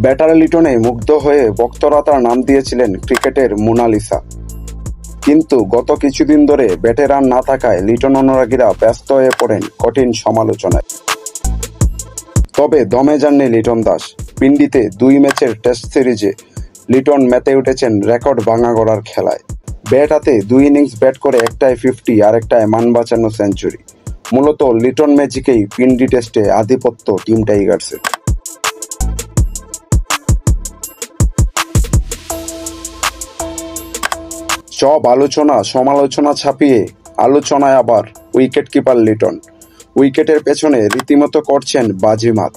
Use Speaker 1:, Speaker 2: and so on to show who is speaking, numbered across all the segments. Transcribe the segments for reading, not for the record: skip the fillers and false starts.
Speaker 1: Batter লিটনে মুগ্ধ হয়ে ভক্তরা তার নাম দিয়েছিলেন ক্রিকেটের মোনালিসা। কিন্তু গত কিছুদিন ধরে ব্যাটে রান না থাকায় লিটন অনুরাগীরা ব্যস্ত হয়ে পড়েন কঠিন সমালোচনায়। তবে দমে যাননি লিটন দাস। পিন্ডিতে 2 ম্যাচের টেস্ট সিরিজে লিটন মেতে উঠেছেন রেকর্ড ভাঙা গড়ার খেলায়। ব্যাট হাতে 2 ইনিংস ব্যাট করে একটায় 50 আর একটায় মান বাঁচানো সেঞ্চুরি। মূলত লিটন ম্যাজিকেই পিন্ডি টেস্টে আধিপত্য টিম টাইগার্সের। সব আলোচনা সমালোচনা ছাপিয়ে আলোচনায় আবার উইকেট কিপার লিটন। উইকেটের পেছনে রীতিমতো করছেন বাজিমাত।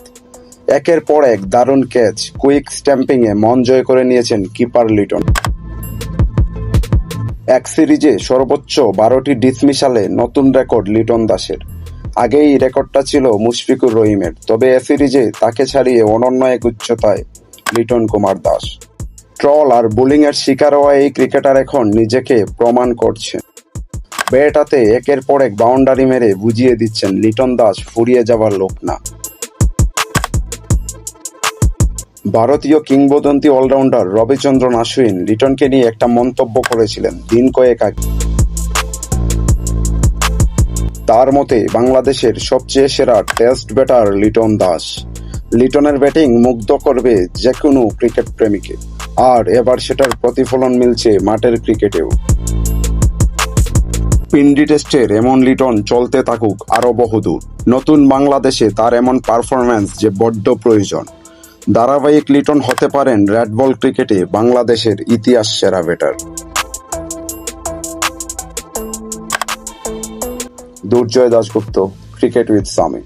Speaker 1: একের পর এক দারুণ ক্যাচ, কুইক স্ট্যাম্পিংয়ে মন জয় করে নিয়েছেন কিপার লিটন। এক সিরিজে সর্বোচ্চ 12টি ডিসমিসালে নতুন রেকর্ড লিটন দাসের। আগেই রেকর্ডটা ছিল মুশফিকুর রহিমের, তবে এ সিরিজে তাকে ছাড়িয়ে অনন্য এক উচ্চতায় লিটন কুমার দাস। ট্রল আর বোলিংয়ের শিকার হওয়া এই ক্রিকেটার এখন নিজেকে প্রমাণ করছেন। ব্যাট হাতে একের পর এক বাউন্ডারি মেরে বুঝিয়ে দিচ্ছেন লিটন দাস ফুরিয়ে যাওয়ার লোক না। ভারতীয় কিংবদন্তি অলরাউন্ডার রবিচন্দ্রন অশ্বিন লিটনকে নিয়ে একটা মন্তব্য করেছিলেন দিন কয়েক আগে। তার মতে বাংলাদেশের সবচেয়ে সেরা টেস্ট ব্যাটার লিটন দাস। লিটনের ব্যাটিং মুগ্ধ করবে যে কোনো ক্রিকেট প্রেমীকে, আর এবার সেটার প্রতিফলন মিলছে মাঠের ক্রিকেটেও। পিন্ডি টেস্টের এমন লিটন চলতে থাকুক আরো বহুদূর। নতুন বাংলাদেশে তার এমন পারফরম্যান্স যে বড্ড প্রয়োজন। ধারাবাহিক লিটন হতে পারেন রেড বল ক্রিকেটে বাংলাদেশের ইতিহাস সেরা batter. Durjoy Dasgupta, cricket with Sami.